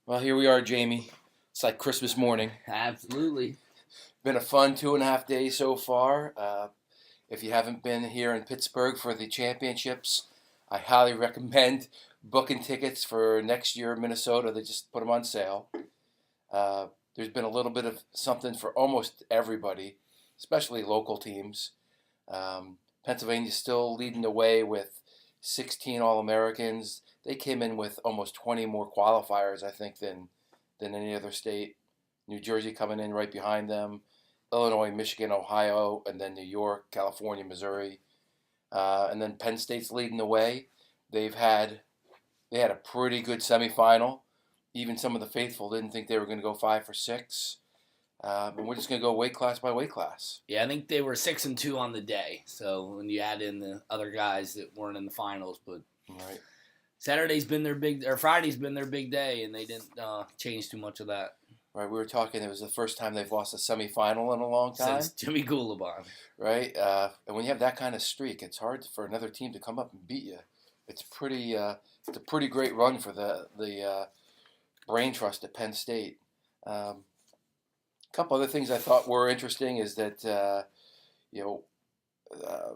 Well, here we are, Jamie. It's like Christmas morning. Absolutely. Been a fun 2.5 days so far. If you haven't been here in Pittsburgh for the championships, I highly recommend booking tickets for next year in Minnesota. They just put them on sale. Uh, there's been a little bit of something for almost everybody, especially local teams. Pennsylvania's still leading the way with 16 All-Americans. They came in with almost 20 more qualifiers, I think, than any other state. New Jersey coming in right behind them. Illinois, Michigan, Ohio, and then New York, California, Missouri, and then Penn State's leading the way. They've had they had a pretty good semifinal. Even some of the faithful didn't think they were going to go 5 for 6. And we're just going to go weight class by weight class. Yeah, I think they were 6-2 on the day. So when you add in the other guys that weren't in the finals, but Right. Friday's been their big day, and they didn't change too much of that Right. We were talking. It was the first time they've lost a semifinal in a long time. since Jimmy Gulabon. Right. And when you have that kind of streak, it's hard for another team to come up and beat you. It's pretty. It's a pretty great run for the brain trust at Penn State. A couple other things I thought were interesting is that you know uh,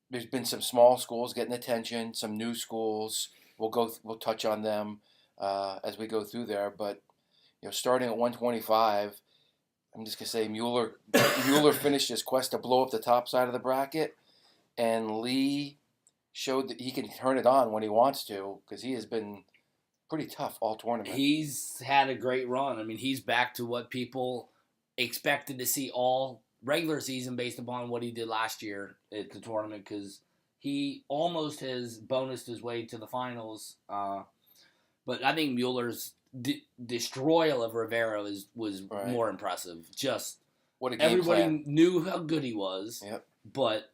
there's been some small schools getting attention, some new schools. We'll touch on them as we go through there. But starting at 125, I'm just gonna say Mueller finished his quest to blow up the top side of the bracket, and Lee showed that he can turn it on when he wants to because he has been pretty tough all tournament. He's had a great run. I mean, he's back to what people expected to see all regular season based upon what he did last year at the tournament because he almost has bonused his way to the finals. But I think Mueller's destroyal of Rivera was Right. more impressive. Just What a game everybody plan. knew how good he was. Yep. But,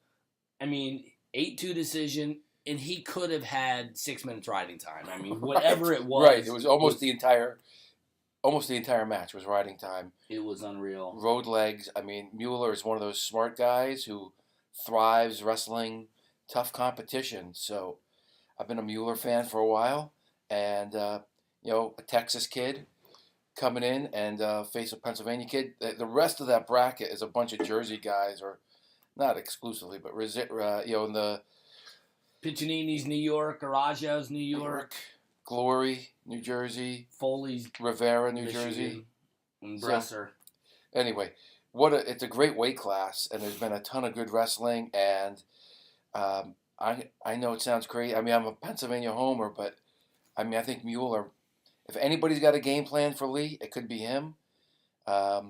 I mean, 8-2 decision, and he could have had 6 minutes riding time. I mean, whatever it was. Right. It was almost the entire match was riding time. It was unreal. Road legs. I mean, Mueller is one of those smart guys who thrives wrestling tough competition. So I've been a Mueller fan for a while, and a Texas kid coming in and face a Pennsylvania kid. The rest of that bracket is a bunch of Jersey guys, or not exclusively, but in the Piccinini's New York, Arajo's New York, Glory, New Jersey, Foley's Rivera, New Michigan, Jersey. and So- Bresser. Anyway, it's a great weight class, and there's been a ton of good wrestling. And I know it sounds crazy. I mean, I'm a Pennsylvania homer, but I mean, I think Mueller. If anybody's got a game plan for Lee, it could be him. I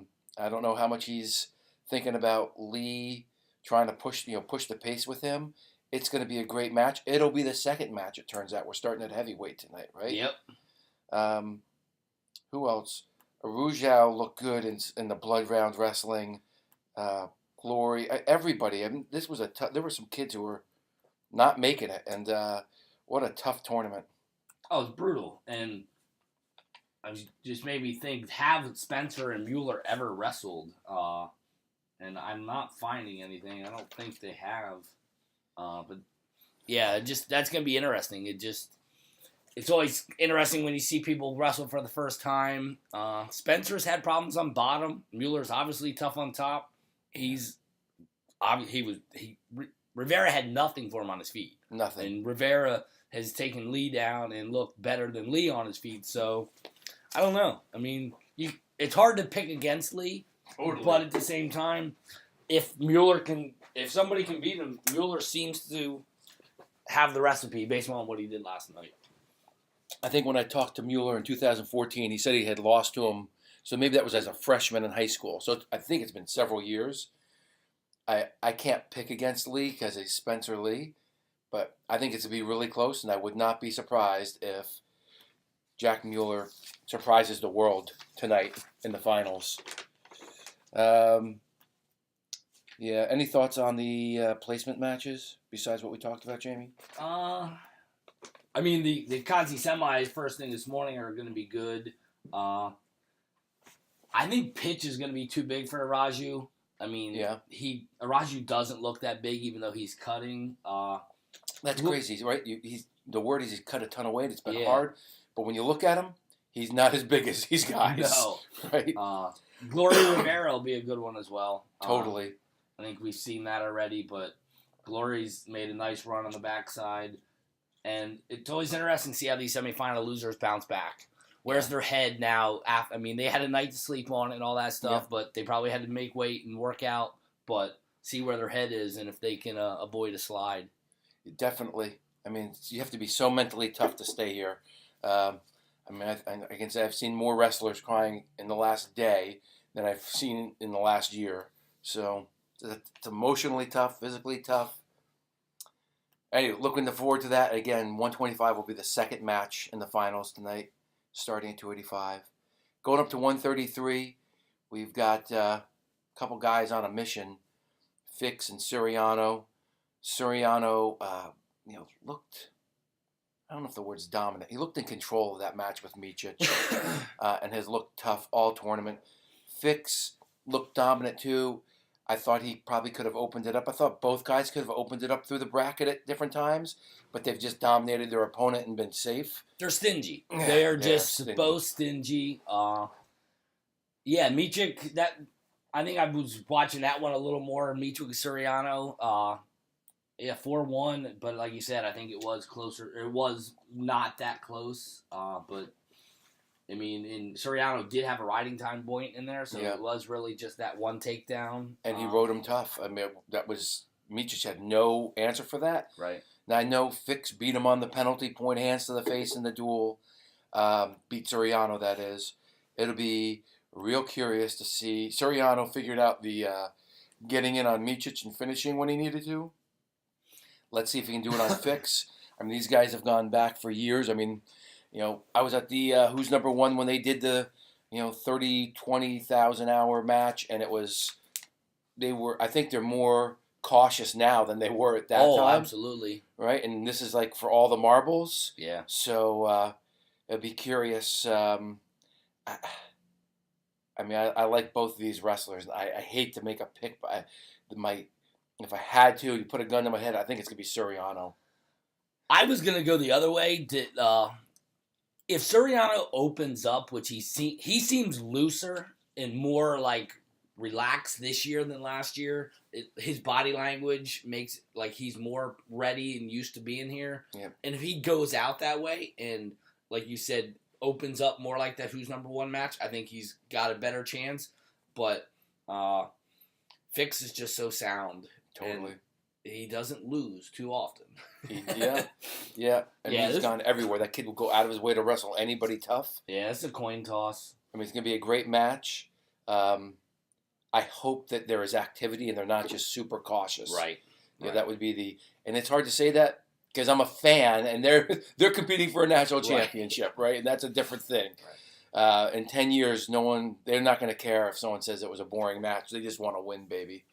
don't know how much he's thinking about Lee trying to push the pace with him. It's going to be a great match. It'll be the second match. It turns out we're starting at heavyweight tonight, right? Yep. Who else? Arujau looked good in the blood round wrestling. Glory, everybody. I mean, this was there were some kids who were not making it, and what a tough tournament. Oh, it's brutal. And I just made me think, have Spencer and Mueller ever wrestled? And I'm not finding anything. I don't think they have. But yeah, that's going to be interesting. It's always interesting when you see people wrestle for the first time. Spencer's had problems on bottom. Mueller's obviously tough on top. Rivera had nothing for him on his feet. Nothing. And Rivera has taken Lee down and looked better than Lee on his feet. So, I don't know. I mean, it's hard to pick against Lee. Totally. But at the same time, if somebody can beat him, Mueller seems to have the recipe based on what he did last night. I think when I talked to Mueller in 2014, he said he had lost to him. So maybe that was as a freshman in high school. So I think it's been several years. I can't pick against Lee because he's Spencer Lee, but I think it's going to be really close, and I would not be surprised if Jack Mueller surprises the world tonight in the finals. Yeah. Any thoughts on the placement matches besides what we talked about, Jamie? I mean, the Conti semis first thing this morning are going to be good. I think pitch is going to be too big for Araju. I mean, Yeah. Araju doesn't look that big, even though he's cutting. That's crazy, right? The word is he's cut a ton of weight. It's been Yeah. hard, but when you look at him, he's not as big as these guys. No. Right? Glory Rivera will be a good one as well. Totally. I think we've seen that already, but Glory's made a nice run on the backside. And it's always interesting to see how these semifinal losers bounce back. Where's their head now? I mean, they had a night to sleep on and all that stuff, but they probably had to make weight and work out. But see where their head is and if they can avoid a slide. Definitely. I mean, you have to be so mentally tough to stay here. I can say I've seen more wrestlers crying in the last day than I've seen in the last year. So it's emotionally tough, physically tough. Anyway, looking forward to that. Again, 125 will be the second match in the finals tonight, starting at 285. Going up to 133, we've got a couple guys on a mission, Fix and Suriano. Suriano, looked, I don't know if the word's dominant. He looked in control of that match with Micic and has looked tough all tournament. Fix looked dominant too. I thought he probably could have opened it up. I thought both guys could have opened it up through the bracket at different times, but they've just dominated their opponent and been safe. They're stingy. They're just both stingy. Micic, I think I was watching that one a little more. Micic and Suriano. 4-1, but like you said, I think it was closer. It was not that close, but I mean, Suriano did have a riding time point in there, so it was really just that one takedown. And he rode him tough. I mean, Micic had no answer for that. Right. Now, I know Fix beat him on the penalty point, hands to the face in the duel. Beat Suriano, that is. It'll be real curious to see. Suriano figured out the getting in on Micic and finishing when he needed to. Let's see if he can do it on Fix. I mean, these guys have gone back for years. I mean, I was at the Who's Number One when they did the, 30, 20,000 hour match, and I think they're more cautious now than they were at that time. Oh, absolutely. Right? And this is like for all the marbles. Yeah. So, it'd be curious. I like both of these wrestlers. I hate to make a pick, but if I had to, you put a gun to my head, I think it's going to be Suriano. I was going to go the other way. If Suriano opens up, which he seems looser and more like relaxed this year than last year, his body language makes like he's more ready and used to being here. Yep. And if he goes out that way and, like you said, opens up more like that Who's Number One match, I think he's got a better chance. But Fix is just so sound. Totally. He doesn't lose too often. Yeah. He's gone everywhere. That kid will go out of his way to wrestle anybody tough. Yeah, it's a coin toss. I mean, it's going to be a great match. I hope that there is activity and they're not just super cautious. Right. Yeah, that would be and it's hard to say that because I'm a fan and they're competing for a national championship, right? And that's a different thing. Right. In 10 years, they're not going to care if someone says it was a boring match. They just want to win, baby.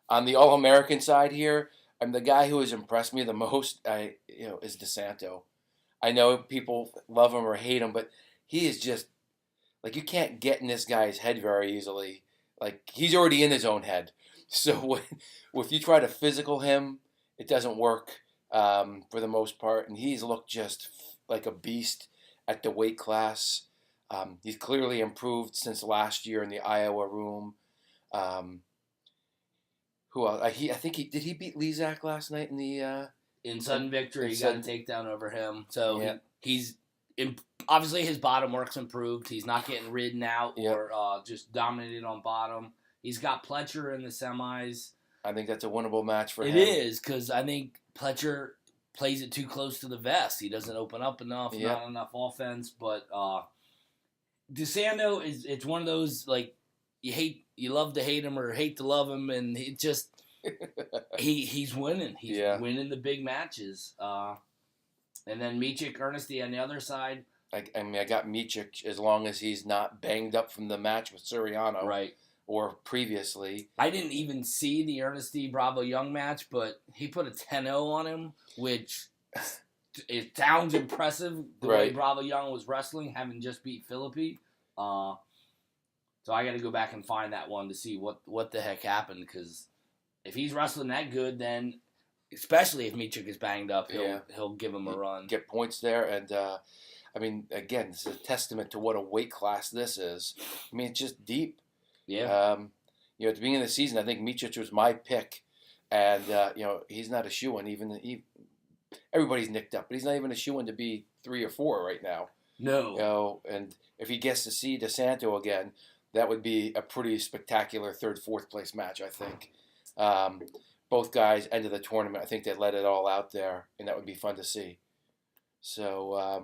On the All-American side here, the guy who has impressed me the most, is DeSanto. I know people love him or hate him, but he is just like you can't get in this guy's head very easily. Like he's already in his own head. So if you try to physical him, it doesn't work for the most part. And he's looked just like a beast at the weight class. He's clearly improved since last year in the Iowa room. Who else? I think did he beat Lezak last night in the in sudden victory? He got a takedown over him. So he's obviously his bottom work's improved. He's not getting ridden out or just dominated on bottom. He's got Pletcher in the semis. I think that's a winnable match for him. It is because I think Pletcher plays it too close to the vest. He doesn't open up enough. Not enough offense. But DeSanto it's one of those like. You love to hate him or hate to love him, and he just he's winning. He's winning the big matches. And then Micic, Ernesti on the other side. I got Micic as long as he's not banged up from the match with Suriano, right? Or previously. I didn't even see the Ernesti Bravo Young match, but he put a 10-0 on him, which it sounds impressive the way Bravo Young was wrestling, having just beat Philippi. So I got to go back and find that one to see what the heck happened, because if he's wrestling that good, then especially if Micic is banged up, he'll give him a run. Get points there, and I mean, again, this is a testament to what a weight class this is. I mean, it's just deep. Yeah. At the beginning of the season, I think Miocic was my pick, and he's not a shoo-in. Everybody's nicked up, but he's not even a shoo-in to be 3 or 4 right now. No. And if he gets to see DeSanto again, that would be a pretty spectacular 3rd, 4th place match, I think. Both guys end of the tournament. I think they let it all out there, and that would be fun to see. So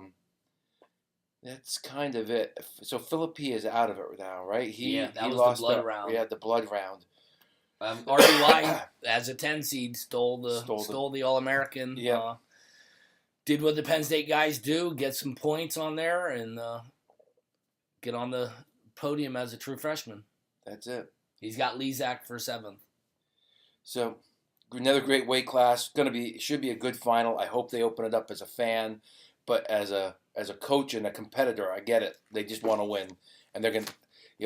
that's kind of it. So Philippi is out of it now, right? He was lost the blood round. Yeah, the blood round. RUI as a 10 seed stole the All-American. Yeah. Did what the Penn State guys do, get some points on there, and get on the podium as a true freshman. That's it. He's got Lezak for 7th. So another great weight class. Should be a good final. I hope they open it up as a fan, but as a coach and a competitor, I get it. They just want to win, and they're gonna.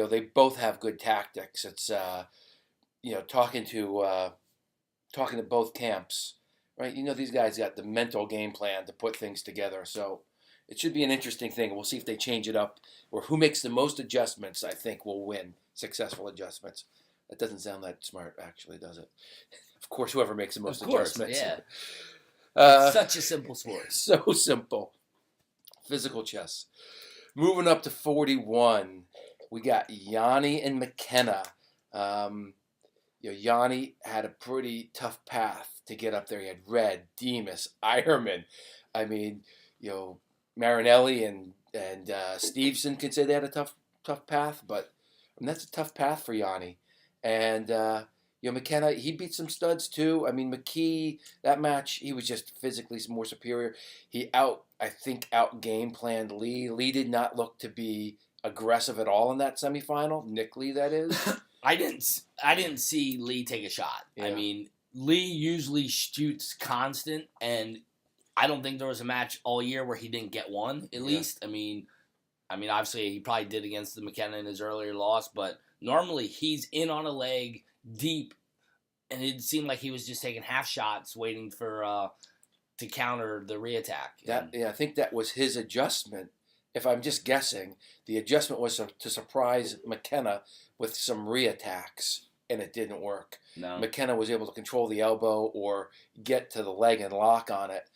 They both have good tactics. It's talking to both camps, right? These guys got the mental game plan to put things together. So it should be an interesting thing. We'll see if they change it up, or who makes the most adjustments. I think will win. Successful adjustments. That doesn't sound that smart, actually, does it? Of course, whoever makes the most adjustments. Yeah. Such a simple sport. So simple. Physical chess. Moving up to 41, we got Yanni and McKenna. Yanni had a pretty tough path to get up there. He had Red, Demas, Ironman. I mean, Marinelli and Stevenson could say they had a tough path, but that's a tough path for Yanni. And McKenna, he beat some studs too. I mean, McKee, that match, he was just physically more superior. He out game planned Lee. Lee did not look to be aggressive at all in that semifinal. Nick Lee, that is. I didn't see Lee take a shot. Yeah. I mean, Lee usually shoots constant, and I don't think there was a match all year where he didn't get one, at least. I mean, obviously he probably did against the McKenna in his earlier loss, but normally he's in on a leg deep, and it seemed like he was just taking half shots, waiting for to counter the reattack. I think that was his adjustment. If I'm just guessing, the adjustment was to surprise McKenna with some reattacks, and it didn't work. No. McKenna was able to control the elbow or get to the leg and lock on it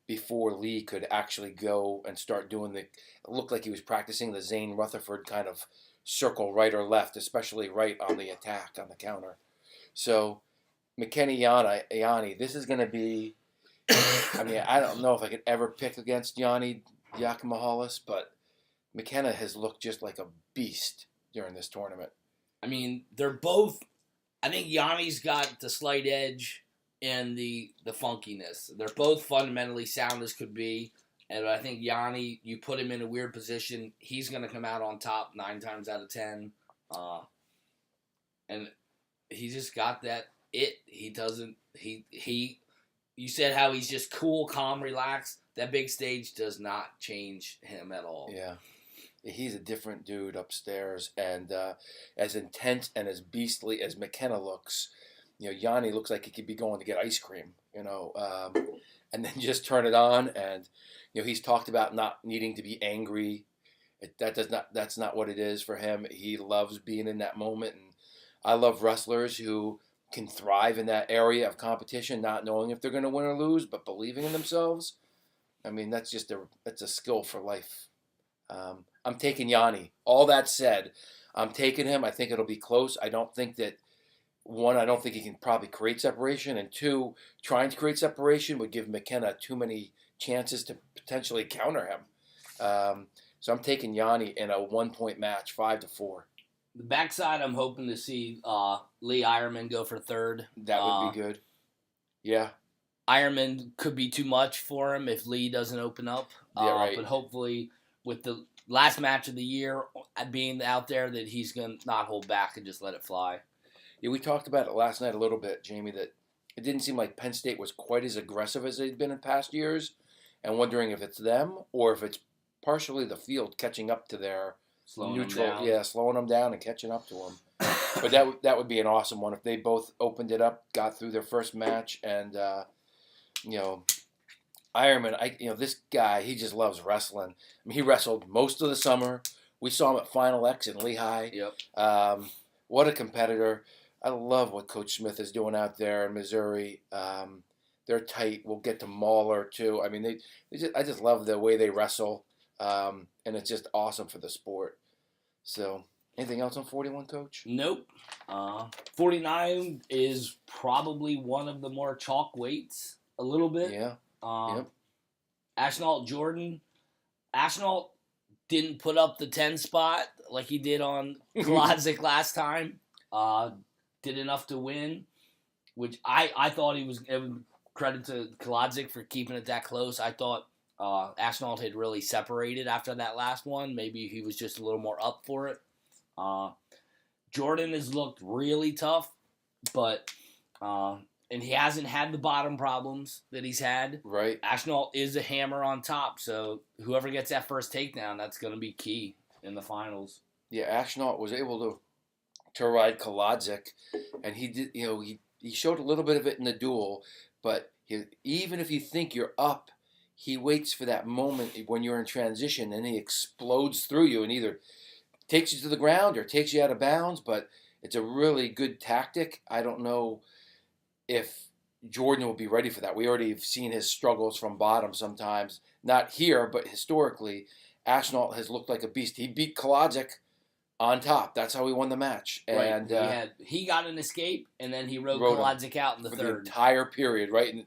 before Lee could actually go and start doing it looked like he was practicing the Zane Rutherford kind of circle right or left, especially right on the attack, on the counter. So McKenna Yanni, this is going to be, I don't know if I could ever pick against Yanni Diakomihalis, but McKenna has looked just like a beast during this tournament. I mean, they're both, I think Yanni's got the slight edge and the funkiness. They're both fundamentally sound as could be. And I think Yanni, you put him in a weird position, he's going to come out on top 9 times out of 10. And he just got that it. He doesn't, you said how he's just cool, calm, relaxed. That big stage does not change him at all. Yeah. He's a different dude upstairs. And as intense and as beastly as McKenna looks, Yanni looks like he could be going to get ice cream, and then just turn it on. And, he's talked about not needing to be angry. That's not what it is for him. He loves being in that moment. And I love wrestlers who can thrive in that area of competition, not knowing if they're going to win or lose, but believing in themselves. I mean, that's a skill for life. I'm taking Yanni. All that said, I'm taking him. I think it'll be close. I don't think that, one, I don't think he can probably create separation, and two, trying to create separation would give McKenna too many chances to potentially counter him. So I'm taking Yanni in a 1-point match, 5-4. The backside, I'm hoping to see Lee Ironman go for third. That would be good. Yeah. Ironman could be too much for him if Lee doesn't open up. Right. But hopefully, with the last match of the year being out there, that he's going to not hold back and just let it fly. Yeah, we talked about it last night a little bit, Jamie, that it didn't seem like Penn State was quite as aggressive as they'd been in past years, and wondering if it's them or if it's partially the field catching up to their slowing neutral. them down. Yeah, slowing them down and catching up to them. But that would be an awesome one if they both opened it up, got through their first match, and Ironman, this guy, he just loves wrestling. I mean, he wrestled most of the summer. We saw him at Final X in Lehigh. Yep. What a competitor. I love what Coach Smith is doing out there in Missouri. They're tight. We'll get to Mauler, too. I mean, I just love the way they wrestle, and it's just awesome for the sport. So, anything else on 41, Coach? Nope. 49 is probably one of the more chalk weights, a little bit. Yeah. Yep. Ashnault Jordan. Ashnault didn't put up the 10 spot like he did on Klodzik last time. Did enough to win, which I thought he was. Credit to Klodzik for keeping it that close. I thought Ashnault had really separated after that last one. Maybe he was just a little more up for it. Jordan has looked really tough, but and he hasn't had the bottom problems that he's had. Right. Ashnault is a hammer on top, so whoever gets that first takedown, that's going to be key in the finals. Yeah, Ashnault was able to ride Klodzik, and he did. He showed a little bit of it in the duel, but even if you think you're up, he waits for that moment when you're in transition, and he explodes through you and either takes you to the ground or takes you out of bounds. But it's a really good tactic. I don't know if Jordan will be ready for that. We already have seen his struggles from bottom sometimes. Not here, but historically, Ashnault has looked like a beast. He beat Klodzik on top. That's how he won the match. And he got an escape, and then he rode Klodzik out in the third. The entire period, right?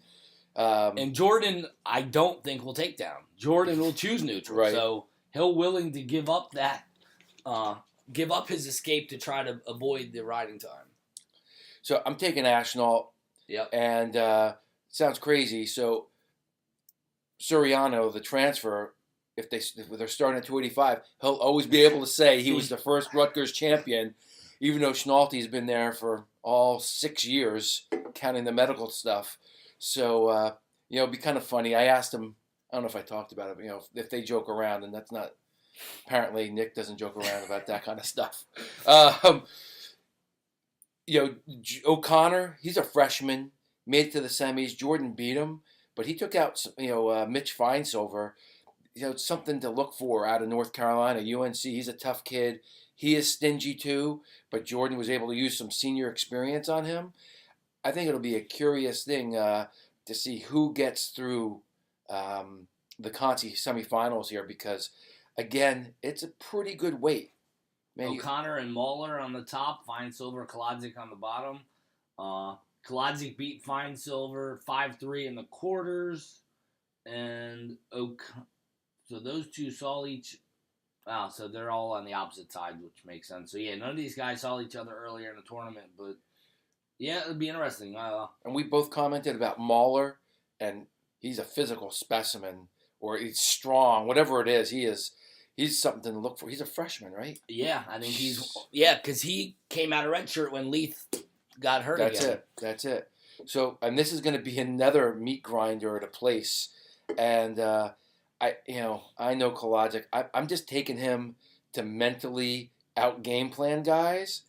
And Jordan, I don't think will take down. Jordan will choose neutral. Right. So he'll willing to give up that, give up his escape to try to avoid the riding time. So I'm taking Ashnault. Yep. And sounds crazy. So Suriano, the transfer, if they're starting at 285, he'll always be able to say he was the first Rutgers champion, even though Schnalte's been there for all 6 years, counting the medical stuff. So it'd be kind of funny. I asked him. I don't know if I talked about it. But, if they joke around, and that's not. Apparently, Nick doesn't joke around about that kind of stuff. O'Connor, he's a freshman, made it to the semis. Jordan beat him, but he took out, Mitch Feinsilver. It's something to look for out of North Carolina, UNC. He's a tough kid. He is stingy too, but Jordan was able to use some senior experience on him. I think it'll be a curious thing to see who gets through the Conti semifinals here because, again, it's a pretty good weight. Man, O'Connor and Mauler on the top, Feinsilver, Klodzik on the bottom. Klodzik beat Feinsilver 5-3 in the quarters, and so those two saw each. Wow, so they're all on the opposite side, which makes sense. So yeah, none of these guys saw each other earlier in the tournament, but yeah, it'd be interesting. And we both commented about Mauler, and he's a physical specimen, or he's strong, whatever it is. He's something to look for. He's a freshman, right? Yeah, I think because he came out of redshirt when Leith got hurt again. That's it. So, and this is going to be another meat grinder at a place. And, I know Klodzik. I'm just taking him to mentally out-game plan guys.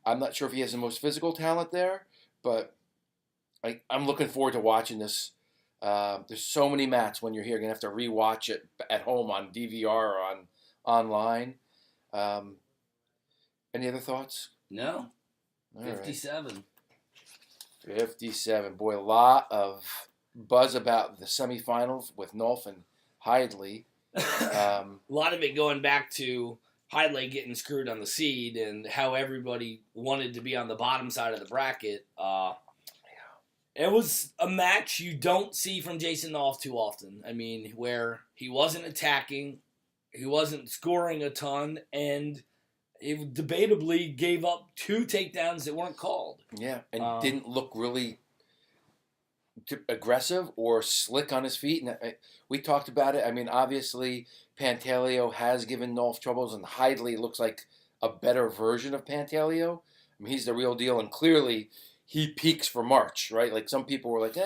I'm not sure if he has the most physical talent there, but I'm looking forward to watching this. There's so many mats when you're here. You're going to have to rewatch it at home on DVR or online. Any other thoughts? No. All 57. Right. 57. Boy, a lot of buzz about the semifinals with Nolf and Hidley. A lot of it going back to Hidley getting screwed on the seed and how everybody wanted to be on the bottom side of the bracket. It was a match you don't see from Jason Nolf too often. I mean, where he wasn't attacking, he wasn't scoring a ton, and it debatably gave up 2 takedowns that weren't called. Yeah, and didn't look really aggressive or slick on his feet. And we talked about it. I mean, obviously, Pantaleo has given Nolf troubles, and Hidley looks like a better version of Pantaleo. I mean, he's the real deal, and clearly he peaks for March, right? Like some people were like,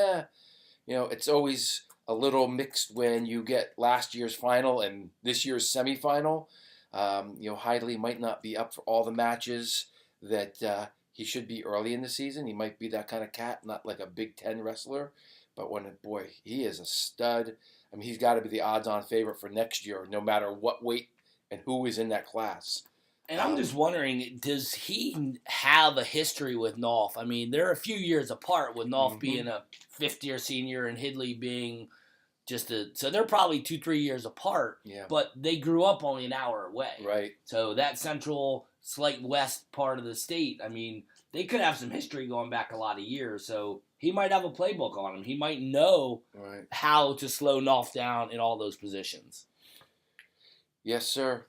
it's always a little mixed when you get last year's final and this year's semifinal. Hidley might not be up for all the matches that he should be early in the season. He might be that kind of cat, not like a Big Ten wrestler. But boy, he is a stud. I mean, he's got to be the odds-on favorite for next year, no matter what weight and who is in that class. And I'm just wondering, does he have a history with Nolf? I mean, they're a few years apart, with Nolf being a fifth-year senior and Hidley being so they're probably 2-3 years apart. Yeah. But they grew up only an hour away. Right. So that central, slight west part of the state, I mean, they could have some history going back a lot of years. So he might have a playbook on him. He might know how to slow Nolf down in all those positions. Yes, sir.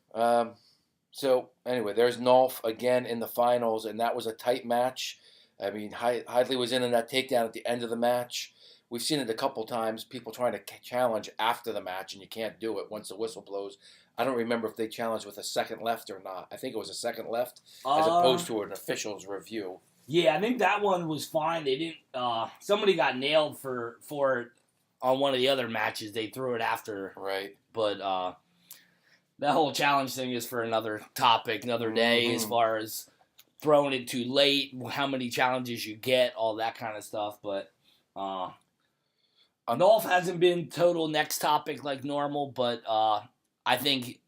So, anyway, there's Nolf again in the finals, and that was a tight match. I mean, Hidley was in that takedown at the end of the match. We've seen it a couple times, people trying to challenge after the match, and you can't do it once the whistle blows. I don't remember if they challenged with a second left or not. I think it was a second left as opposed to an official's review. Yeah, I think that one was fine. They didn't. Somebody got nailed for it on one of the other matches. They threw it after. Right. But that whole challenge thing is for another topic, another day, as far as throwing it too late, how many challenges you get, all that kind of stuff. But Nolf hasn't been total next topic like normal, but I think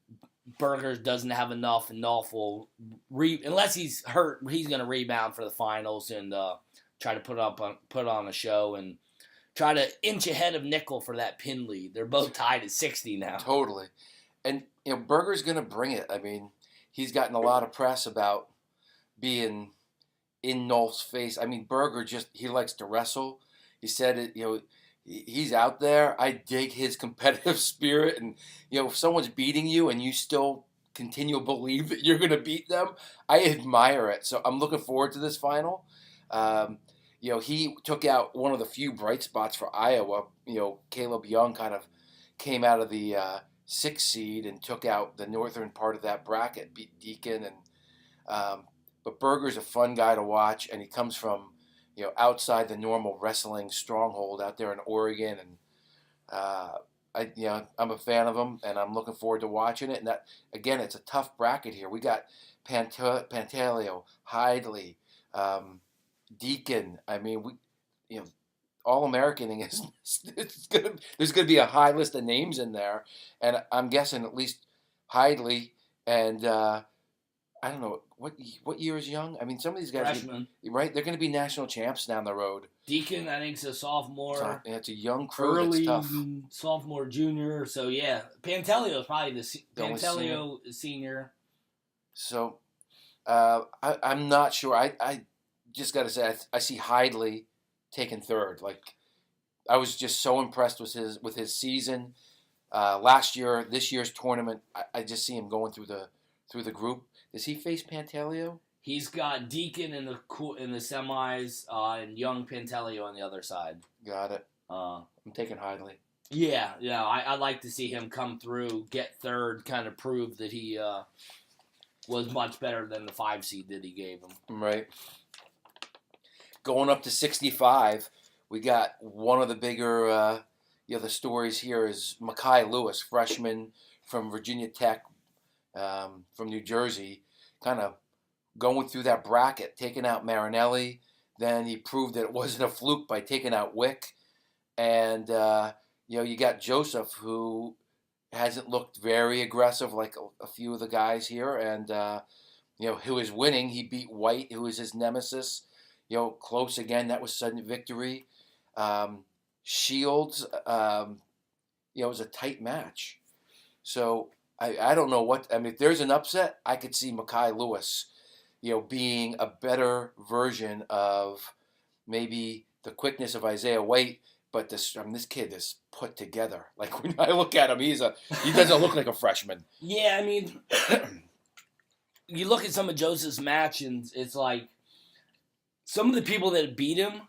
Burgers doesn't have enough, and Nolf will unless he's hurt, he's going to rebound for the finals and try to put on a show and try to inch ahead of Nickel for that pin lead. They're both tied at 60 now. Totally. And Burger's going to bring it. I mean, he's gotten a lot of press about being in Nolf's face. I mean, Burger he likes to wrestle. He said it, he's out there. I dig his competitive spirit, and if someone's beating you and you still continue to believe that you're going to beat them, I admire it. So I'm looking forward to this final. He took out one of the few bright spots for Iowa. Caleb Young kind of came out of the 6th seed and took out the northern part of that bracket, beat Deacon, and but Berger's a fun guy to watch, and he comes from outside the normal wrestling stronghold out there in Oregon, and I'm a fan of him, and I'm looking forward to watching it. And that again, it's a tough bracket here. We got Pantaleo, Hidley, Deacon. I mean, all Americaning is there's gonna be a high list of names in there, and I'm guessing at least Hidley and I don't know what year is Young. I mean, some of these guys, freshman, right? They're going to be national champs down the road. Deacon, I think, is a sophomore. It's a young crew. Early that's tough. Sophomore, junior. So yeah, Pantaleo is probably the senior. So I'm not sure. I just got to say I see Hidley taking third. Like, I was just so impressed with his season last year. This year's tournament, I just see him going through the group. Does he face Pantaleo? He's got Deacon in the semis and Young Pantaleo on the other side. Got it. I'm taking Hidley. Yeah. I'd like to see him come through, get third, kind of prove that he was much better than the 5 seed that he gave him. Right. Going up to 65, we got one of the bigger the stories here is Mekhi Lewis, freshman from Virginia Tech, from New Jersey, kind of going through that bracket, taking out Marinelli. Then he proved that it wasn't a fluke by taking out Wick. And, you got Joseph, who hasn't looked very aggressive like a few of the guys here. And, who is winning. He beat White, who is his nemesis. Close again. That was sudden victory. Shields, it was a tight match. So I don't know what. I mean, if there's an upset, I could see Mekhi Lewis, being a better version of maybe the quickness of Isaiah White, but this kid is put together. Like, when I look at him, he doesn't look like a freshman. Yeah, I mean, you look at some of Joseph's match, and it's like some of the people that beat him,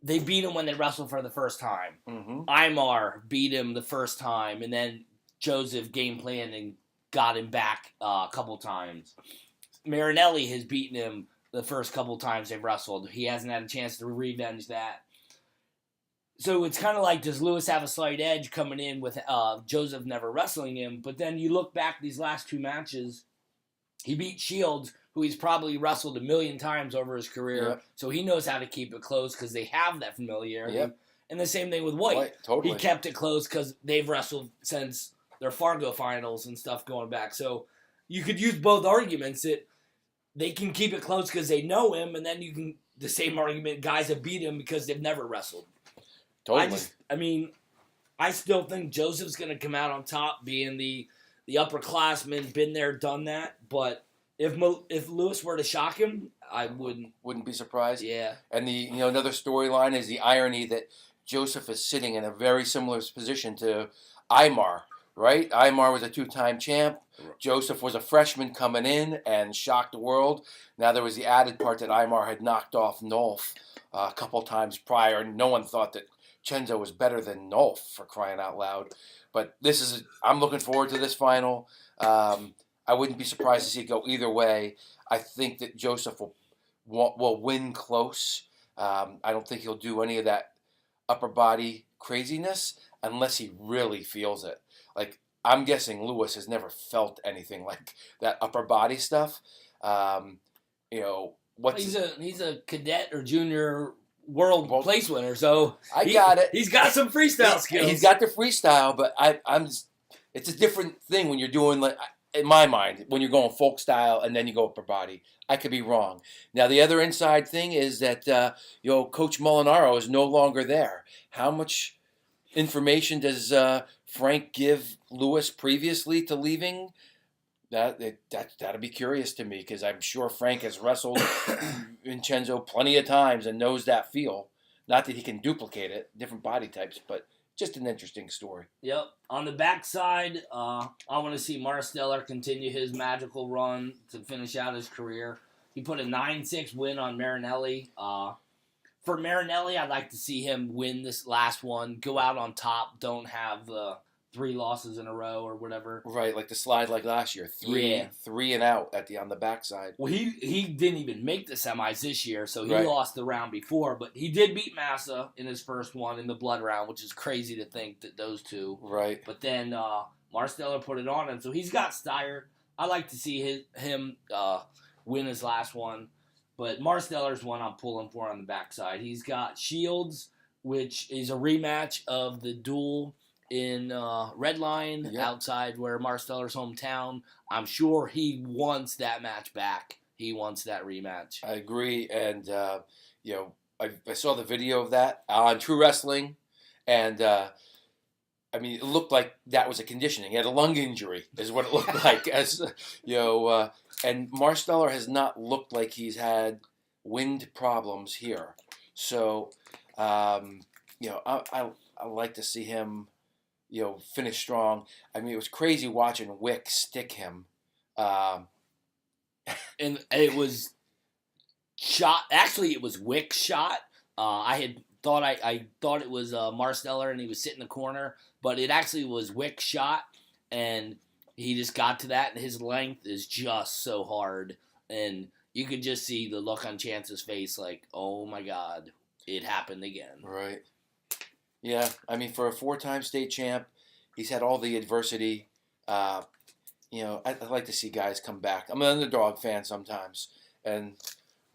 they beat him when they wrestled for the first time. Mm-hmm. Imar beat him the first time, and then Joseph game planned and got him back a couple times. Marinelli has beaten him the first couple times they've wrestled. He hasn't had a chance to revenge that. So it's kind of like, does Lewis have a slight edge coming in with Joseph never wrestling him? But then you look back these last 2 matches, he beat Shields, who he's probably wrestled 1 million times over his career. Yep. So he knows how to keep it close because they have that familiarity. Yep. And the same thing with White. Totally. He kept it close because they've wrestled since their Fargo finals and stuff going back. So you could use both arguments that they can keep it close because they know him, and then you can the same argument guys have beat him because they've never wrestled. Totally. I still think Joseph's going to come out on top, being the upperclassman, been there, done that. But if Lewis were to shock him, I wouldn't be surprised. Yeah. And another storyline is the irony that Joseph is sitting in a very similar position to Aymar, right? Aymar was a 2-time champ. Joseph was a freshman coming in and shocked the world. Now there was the added part that Aymar had knocked off Nolf a couple times prior, and no one thought that Chenzo was better than Nolf, for crying out loud. But I'm looking forward to this final. I wouldn't be surprised to see it go either way. I think that Joseph will win close. I don't think he'll do any of that upper body craziness unless he really feels it. Like, I'm guessing Lewis has never felt anything like that upper body stuff. He's a cadet or junior world place winner, so got it. He's got some freestyle skills. He's got the freestyle, but it's a different thing when you're doing, like, in my mind, when you're going folk style and then you go upper body. I could be wrong. Now, the other inside thing is that Coach Molinaro is no longer there. How much information does Frank give Lewis previously to leaving? That'd be curious to me, because I'm sure Frank has wrestled Vincenzo plenty of times and knows that feel. Not that he can duplicate it, different body types, but just an interesting story. Yep. On the backside, I want to see Marsteller continue his magical run to finish out his career. He put a 9-6 win on Marinelli. For Marinelli, I'd like to see him win this last one, go out on top, don't have the 3 losses in a row or whatever. Right, like the slide like last year. Three and out on the backside. Well, he didn't even make the semis this year, so he lost the round before. But he did beat Massa in his first one in the blood round, which is crazy to think that those two. Right. But then Marsteller put it on him, so he's got Steyer. I like to see him win his last one. But Marsteller's one I'm pulling for on the backside. He's got Shields, which is a rematch of the duel in Red Line outside where Marsteller's hometown. I'm sure he wants that match back. He wants that rematch. I agree, and I saw the video of that on True Wrestling, and it looked like that was a conditioning. He had a lung injury, is what it looked like. And Marsteller has not looked like he's had wind problems here. So, I like to see him finish strong. It was crazy watching Wick stick him. And it was shot. Actually, it was Wick's shot. I thought it was Marsteller, and he was sitting in the corner, but it actually was Wick's shot, and he just got to that, and his length is just so hard, and you could just see the look on Chance's face, like, oh my God, it happened again. Right. Yeah, for a 4-time state champ, he's had all the adversity. I'd like to see guys come back. I'm an underdog fan sometimes, and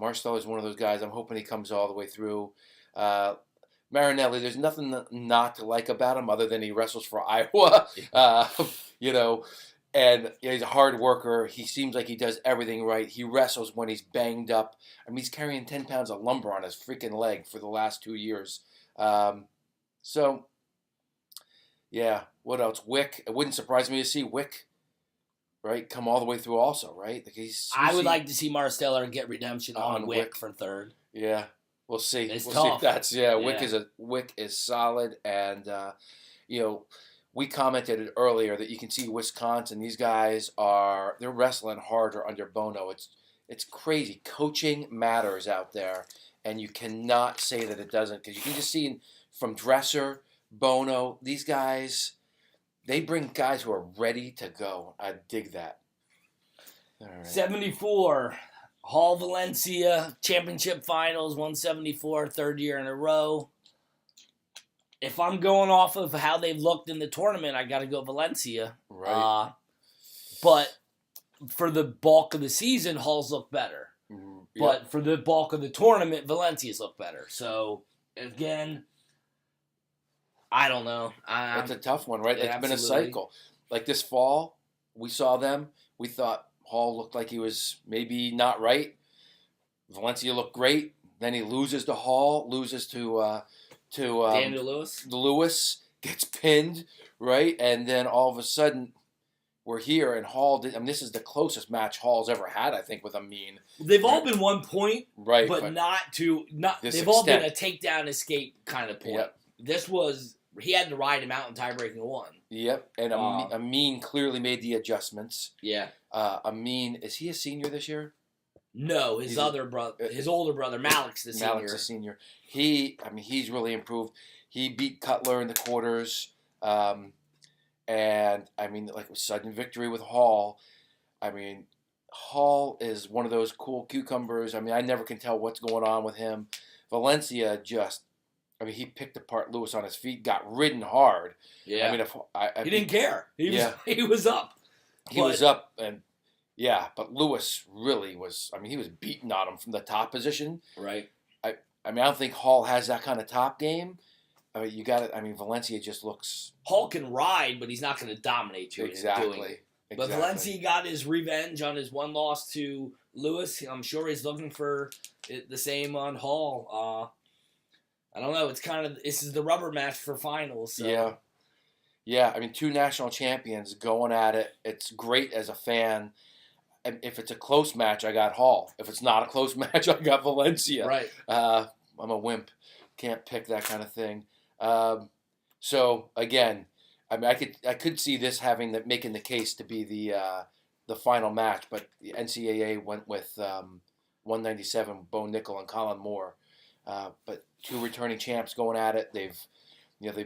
Marsteller is one of those guys. I'm hoping he comes all the way through. Marinelli, there's nothing not to like about him other than he wrestles for Iowa, and he's a hard worker. He seems like he does everything right. He wrestles when he's banged up. He's carrying 10 pounds of lumber on his freaking leg for the last 2 years. So, yeah, what else? Wick. It wouldn't surprise me to see Wick, right, come all the way through also, right? I would like to see Marsteller get redemption on Wick for third. Yeah, we'll see. It's we'll tough. See if Wick is solid, and we commented it earlier that you can see Wisconsin. These guys they're wrestling harder under Bono. It's crazy. Coaching matters out there, and you cannot say that it doesn't, because you can just see from Dresser, Bono, these guys, they bring guys who are ready to go. I dig that. All right. 74, Hall Valencia, championship finals, 174, third year in a row. If I'm going off of how they've looked in the tournament, I got to go Valencia. Right. But for the bulk of the season, Hall's look better. Yep. But for the bulk of the tournament, Valencia's look better. So, again, I don't know. It's a tough one, right? Yeah, It's been a absolutely. cycle. Like this fall, we saw them. We thought Hall looked like he was maybe not right. Valencia looked great. Then he loses to Hall, loses to Daniel Lewis. Lewis, gets pinned, right? And then all of a sudden, we're here, and Hall did. I mean, this is the closest match Hall's ever had, I think, with Amin. They've all been 1 point, Right, but not to not. this They've all been a extent. takedown escape kind of point. Yep. This was he had to ride him out in tie-breaking one. Yep, and Amin clearly made the adjustments. Yeah. Amin, is he a senior this year? No, his He's other brother, his older brother, Malik's the senior. Malik's a senior. He's really improved. He beat Cutler in the quarters, and I mean, like a sudden victory with Hall. I mean, Hall is one of those cool cucumbers. I mean, I never can tell what's going on with him. Valencia just, I mean, he picked apart Lewis on his feet, got ridden hard. Yeah. I mean, he didn't care. He was up. He was up, and yeah, but Lewis really was. I mean, he was beating on him from the top position. Right. I mean, I don't think Hall has that kind of top game. I mean, you got it. I mean, Valencia just looks Hall can ride, but he's not going to dominate you. exactly. But Valencia got his revenge on his one loss to Lewis. I'm sure he's looking for the same on Hall. I don't know. It's kind of this is the rubber match for finals. So. Yeah. I mean, two national champions going at it. It's great as a fan. And if it's a close match, I got Hall. If it's not a close match, I got Valencia. Right. I'm a wimp. Can't pick that kind of thing. So again, I mean, I could see this making the case to be the final match, but the NCAA went with 197, Bo Nickel and Colin Moore. But two returning champs going at it. They've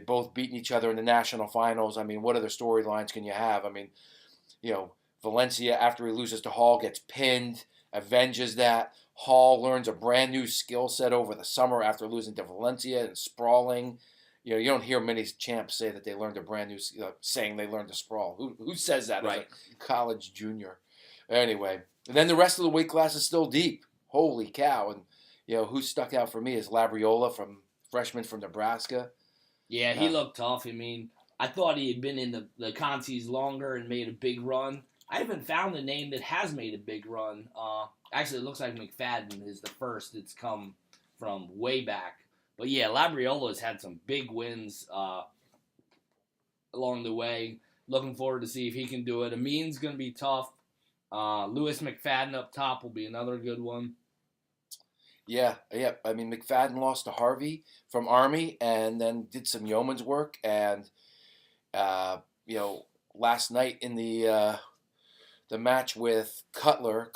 both beaten each other in the national finals. I mean, what other storylines can you have? I mean, Valencia, after he loses to Hall, gets pinned, avenges that. Hall learns a brand new skill set over the summer after losing to Valencia and sprawling. You don't hear many champs say that they learned a brand new, saying they learned to sprawl. Who says that right. as a college junior? Anyway, and then the rest of the weight class is still deep. Holy cow. And, who stuck out for me is Labriola, freshman from Nebraska. Yeah, he looked tough. I mean, I thought he had been in the consies longer and made a big run. I haven't found a name that has made a big run. Actually, it looks like McFadden is the first that's come from way back. But yeah, Labriola's had some big wins along the way. Looking forward to see if he can do it. Amin's going to be tough. Lewis McFadden up top will be another good one. Yeah. I mean, McFadden lost to Harvey from Army and then did some yeoman's work. And, last night in the match with Cutler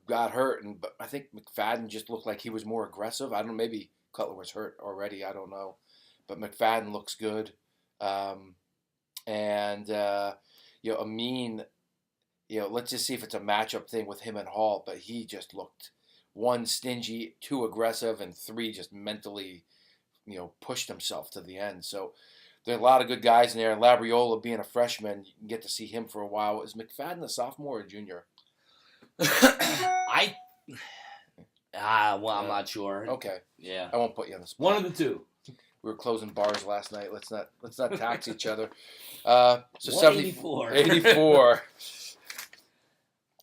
got hurt, but I think McFadden just looked like he was more aggressive. I don't know, maybe Cutler was hurt already. I don't know, but McFadden looks good. Amin, let's just see if it's a matchup thing with him and Hall. But he just looked, 1, stingy, 2, aggressive, and 3, just mentally, pushed himself to the end. So there are a lot of good guys in there. And Labriola, being a freshman, you can get to see him for a while. Is McFadden a sophomore or junior? I'm not sure. Okay. Yeah. I won't put you on the spot. One of the two. We were closing bars last night. Let's not tax each other. So 184. 84.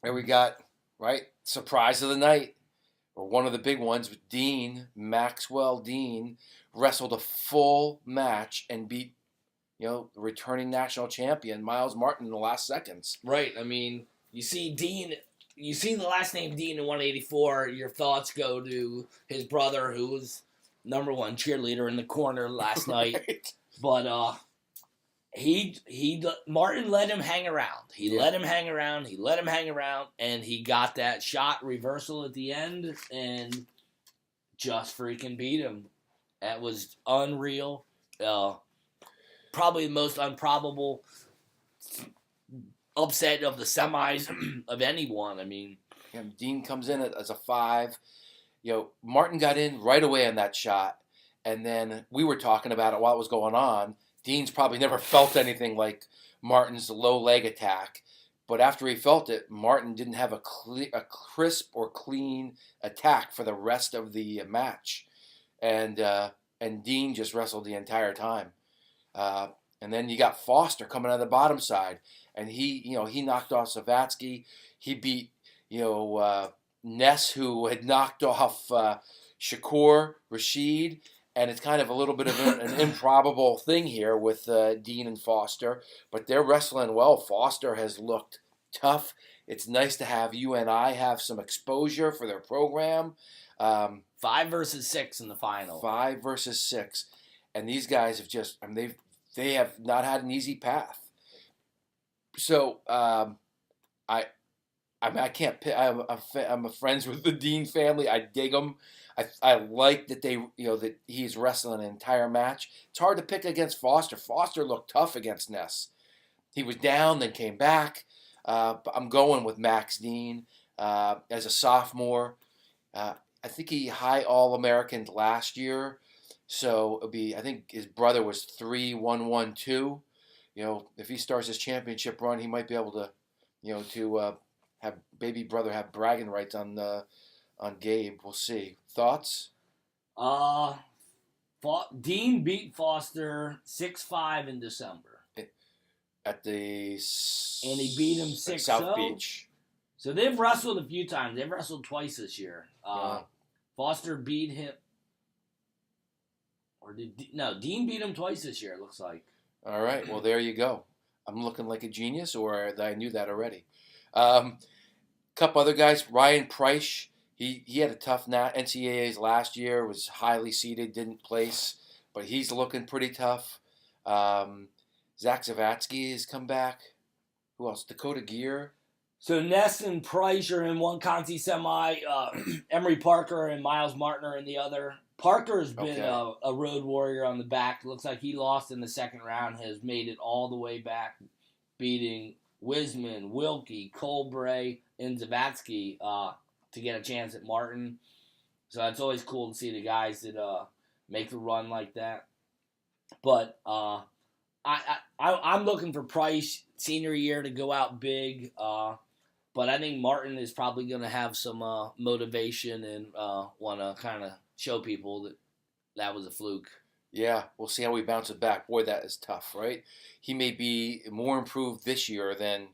There we got, right? Surprise of the night. Or one of the big ones with Maxwell Dean, wrestled a full match and beat, the returning national champion, Miles Martin, in the last seconds. Right. I mean, you see the last name Dean in 184, your thoughts go to his brother, who was #1 cheerleader in the corner last night. Right. But Martin let him hang around. He let him hang around, and he got that shot reversal at the end and just freaking beat him. That was unreal. Probably the most improbable upset of the semis of anyone. I mean, Dean comes in as a 5. Martin got in right away on that shot, and then we were talking about it while it was going on. Dean's probably never felt anything like Martin's low leg attack, but after he felt it, Martin didn't have a crisp or clean attack for the rest of the match, and Dean just wrestled the entire time. And then you got Foster coming on the bottom side, and he knocked off Savatsky. He beat Ness, who had knocked off Shakur Rashid, and it's kind of a little bit of an improbable thing here with Dean and Foster, but they're wrestling well. Foster has looked tough. It's nice to have UNI have some exposure for their program. 5 versus 6 in the final. 5 versus 6, and these guys have just, I mean, they have not had an easy path. So I can't pick. I'm friends with the Dean family. I dig them. I like that that he's wrestling an entire match. It's hard to pick against Foster. Foster looked tough against Ness. He was down, then came back. But I'm going with Max Dean as a sophomore. I think he high All-American last year. So it'll be. I think his brother was 3-1-1-2. If he starts his championship run, he might be able to, have baby brother have bragging rights on Gabe. We'll see. Thoughts? Dean beat Foster 6-5 in December. At the and he beat him 6-0. South Beach. So they've wrestled a few times. They've wrestled twice this year. Yeah. Foster beat him. Dean beat him twice this year, it looks like. All right. Well, there you go. I'm looking like a genius, or I knew that already. Couple other guys. Ryan Price. He had a tough NCAAs last year. Was highly seeded, didn't place, but he's looking pretty tough. Zach Zavatsky has come back. Who else? Dakota Gear. So Ness and Price are in one Conti semi. Emery Parker and Miles Martin are in the other. Parker has been a road warrior on the back. Looks like he lost in the second round. Has made it all the way back, beating Wisman, Wilkie, Colbray, and Zavatsky to get a chance at Martin. So it's always cool to see the guys that make the run like that. But I'm looking for Price senior year to go out big. But I think Martin is probably going to have some motivation and want to kind of show people that was a fluke. Yeah, we'll see how he bounces back. Boy, that is tough, right? He may be more improved this year than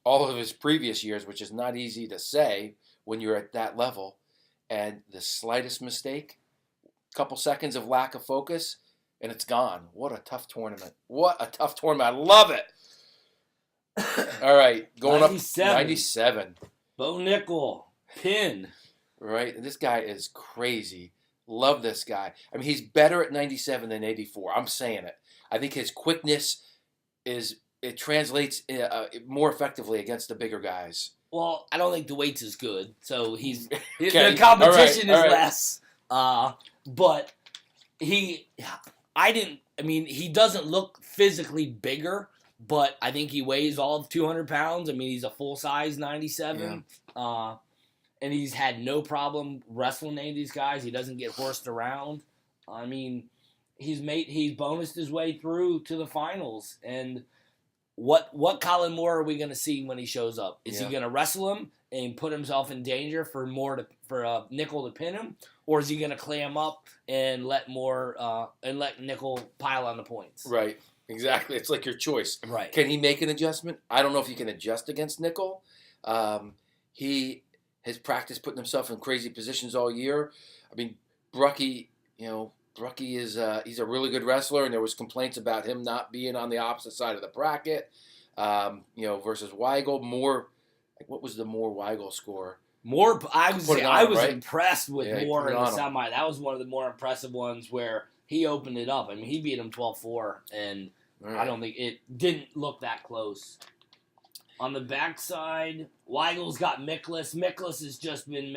all of his previous years, which is not easy to say when you're at that level. And the slightest mistake, couple seconds of lack of focus, and it's gone. What a tough tournament. What a tough tournament. I love it. All right, going 97. Up 97. Bo Nickel, pin. Right, and this guy is crazy. Love this guy. I mean, he's better at 97 than 84. I'm saying it. I think his quickness translates more effectively against the bigger guys. Well, I don't think the weight's as good, so the competition is less. But he doesn't look physically bigger, but I think he weighs all of 200 pounds. I mean, he's a full-size 97. Yeah. And he's had no problem wrestling any of these guys. He doesn't get horsed around. I mean, he's bonused his way through to the finals. And what Colin Moore are we going to see when he shows up? Is he going to wrestle him and put himself in danger for Nickel to pin him, or is he going to clam up and let Nickel pile on the points? Right. Exactly. It's like your choice. Right. Can he make an adjustment? I don't know if he can adjust against Nickel. He has practiced putting himself in crazy positions all year. I mean, Brucky is he's a really good wrestler, and there was complaints about him not being on the opposite side of the bracket. Versus Weigel. Moore, what was the Moore Weigel score? Moore, I was impressed with Moore in the semi. That was one of the more impressive ones where he opened it up. I mean, he beat him 12-4, and I don't think it didn't look that close. On the backside, Weigel's got Miklas. Miklas has just been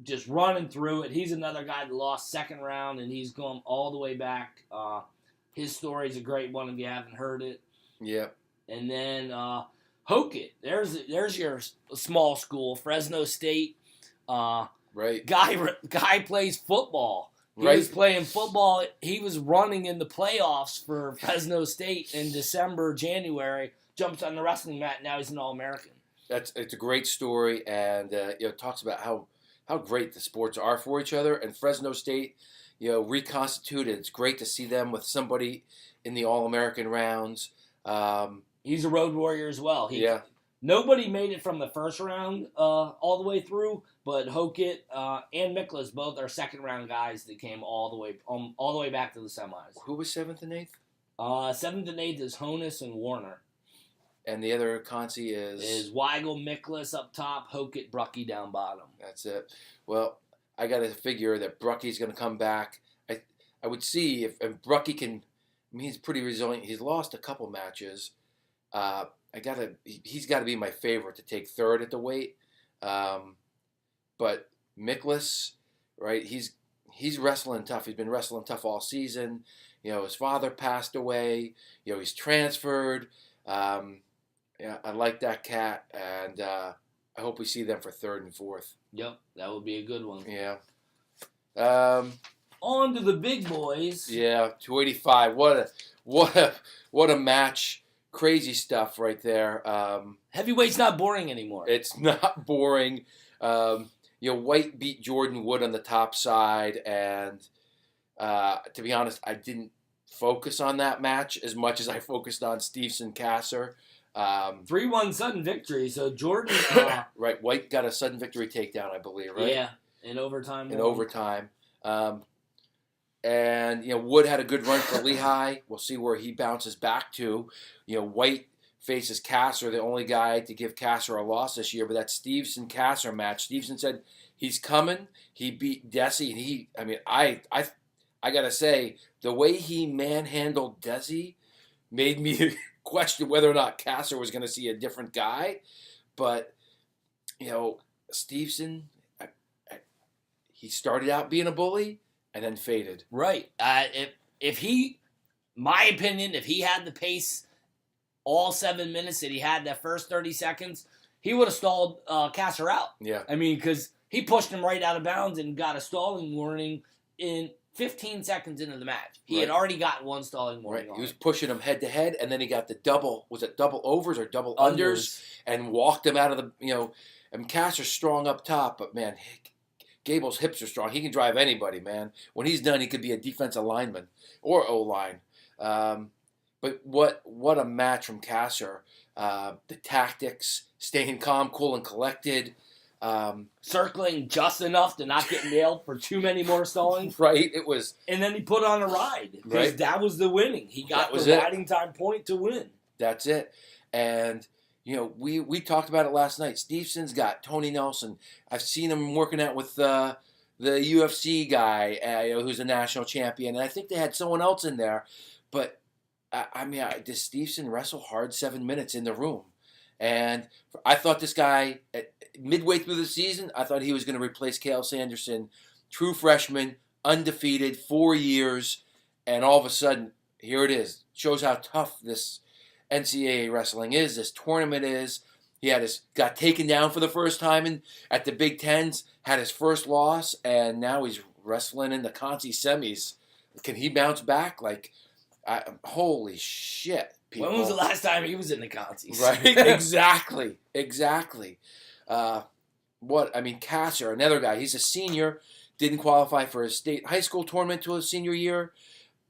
just running through it. He's another guy that lost second round, and he's going all the way back. His story's a great one if you haven't heard it. Yep. And then Hokett. There's your small school, Fresno State. Right. Guy plays football. He was playing football. He was running in the playoffs for Fresno State in December, January. Jumps on the wrestling mat. Now he's an All-American. It's a great story, and it talks about how great the sports are for each other. And Fresno State, reconstituted. It's great to see them with somebody in the All-American rounds. He's a road warrior as well. Yeah. Nobody made it from the first round all the way through, but Hokit and Miklas both are second-round guys that came all the way back to the semis. Who was 7th and 8th? 7th and 8th is Honus and Warner. And the other Consi Is Weigel, Miklas up top, Hokit, Brucky down bottom. That's it. Well, I got to figure that Brucky's going to come back. I would see if Brucky can. I mean, he's pretty resilient. He's lost a couple matches. He's got to be my favorite to take third at the weight. But Miklas, right? He's wrestling tough. He's been wrestling tough all season. His father passed away. He's transferred. Yeah, I like that cat, and I hope we see them for 3rd and 4th. Yep, that would be a good one. Yeah. On to the big boys. Yeah, 285. What a match! Crazy stuff right there. Heavyweight's not boring anymore. It's not boring. White beat Jordan Wood on the top side, and to be honest, I didn't focus on that match as much as I focused on Stevenson Kasser. 3-1 sudden victory. So Jordan, right? White got a sudden victory takedown, I believe. Right? Yeah, in overtime. And Wood had a good run for Lehigh. We'll see where he bounces back to. White faces Kasser, the only guy to give Kasser a loss this year. But that Stevenson Kasser match, Stevenson said he's coming. He beat Desi, and I gotta say, the way he manhandled Desi made me question whether or not Kasser was going to see a different guy. But, Stevenson, he started out being a bully and then faded. Right. If he, my opinion, if he had the pace all 7 minutes that he had that first 30 seconds, he would have stalled Kasser out. Yeah. I mean, because he pushed him right out of bounds and got a stalling warning in 15 seconds into the match. He had already gotten one stalling warning. Right. He was pushing him head to head, and then he got the double overs or double unders, and walked him out of the, and Kasser's strong up top, but man, Gable's hips are strong. He can drive anybody, man. When he's done, he could be a defensive lineman or O-line. But what a match from Kasser. The tactics, staying calm, cool, and collected. Circling just enough to not get nailed for too many more stallings. Right, it was. And then he put on a ride. Because that was the winning. He got the riding time point to win. That's it. And, we talked about it last night. Stevenson's got Tony Nelson. I've seen him working out with the UFC guy who's a national champion. And I think they had someone else in there. But, does Stevenson wrestle hard 7 minutes in the room? And I thought this guy, midway through the season, I thought he was going to replace Cale Sanderson. True freshman, undefeated, 4 years, and all of a sudden, here it is. Shows how tough this NCAA wrestling is, this tournament is. He got taken down for the first time at the Big Tens, had his first loss, and now he's wrestling in the Conci semis. Can he bounce back? Holy shit. People. When was the last time he was in the Concis? Right, exactly. Kasser, another guy, he's a senior, didn't qualify for a state high school tournament until his senior year,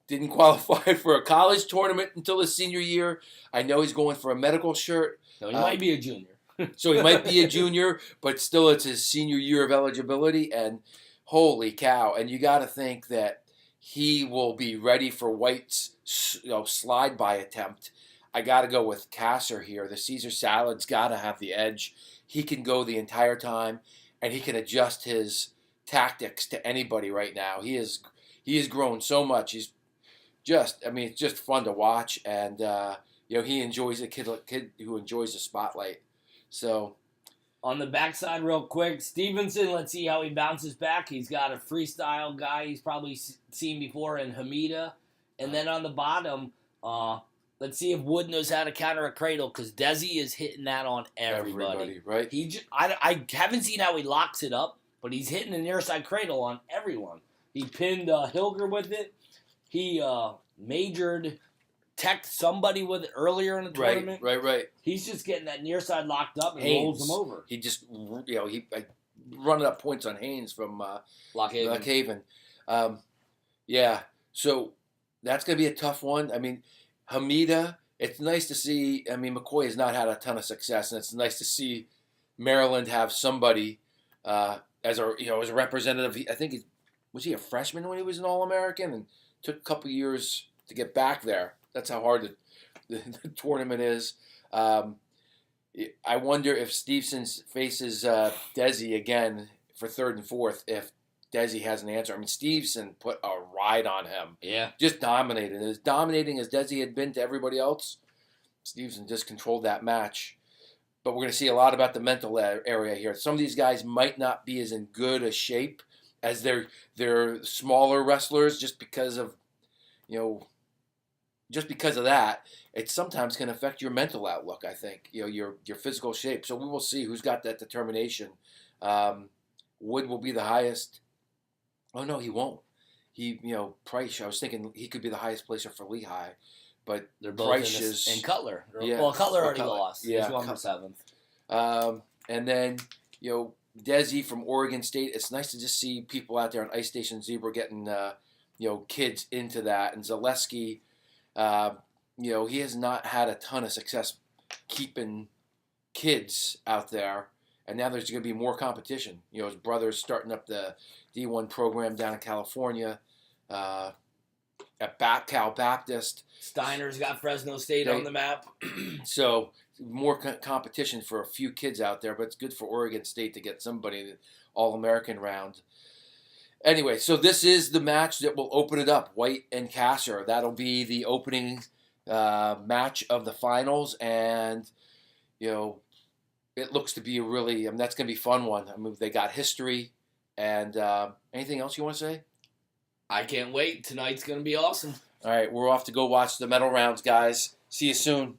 didn't qualify for a college tournament until his senior year. I know he's going for a medical shirt. No, he might be a junior. So he might be a junior, but still it's his senior year of eligibility, and holy cow. And you got to think that he will be ready for White's slide by attempt. I got to go with Kasser here. The Caesar salad's got to have the edge. He can go the entire time, and he can adjust his tactics to anybody right now. He has grown so much. He's it's just fun to watch, and he enjoys a kid who enjoys the spotlight. So, on the backside, real quick, Stevenson. Let's see how he bounces back. He's got a freestyle guy he's probably seen before in Hamida, and then on the bottom, let's see if Wood knows how to counter a cradle, because Desi is hitting that on everybody. Right? I haven't seen how he locks it up, but he's hitting the near side cradle on everyone. He pinned Hilger with it. He teched somebody with it earlier in the tournament. Right. He's just getting that near side locked up and rolls them over. He just, he running up points on Haynes from Lock Haven. Yeah. So that's going to be a tough one. I mean, Hamida, it's nice to see. I mean, McCoy has not had a ton of success, and it's nice to see Maryland have somebody as a as a representative. I think was he a freshman when he was an All American, and took a couple years to get back there. That's how hard the tournament is. Um, I wonder if Stevenson faces Desi again for third and fourth. If Desi has an answer, I mean Stevenson put a ride on him. Yeah. Just dominated. As dominating as Desi had been to everybody else, Stevenson just controlled that match. But we're going to see a lot about the mental area here. Some of these guys might not be as in good a shape as their smaller wrestlers, just because of just because of that. It sometimes can affect your mental outlook. I think your physical shape. So we will see who's got that determination. Wood will be the highest. Oh no, he won't. Price. I was thinking he could be the highest placer for Lehigh, but They're both Price in Cutler. Yeah. Well, Cutler already Cutler. lost. Yeah, He's 1 for 7th. And then Desi from Oregon State. It's nice to just see people out there on Ice Station Zebra getting kids into that. And Zaleski, he has not had a ton of success keeping kids out there. And now there's going to be more competition. His brother's starting up the D1 program down in California at Cal Baptist. Steiner's got Fresno State on the map. So more competition for a few kids out there, but it's good for Oregon State to get somebody in the All-American round. Anyway, so this is the match that will open it up, White and Kasser. That'll be the opening match of the finals, and it looks to be that's going to be a fun one. I mean, they got history, and anything else you want to say? I can't wait. Tonight's going to be awesome. All right, we're off to go watch the medal rounds, guys. See you soon.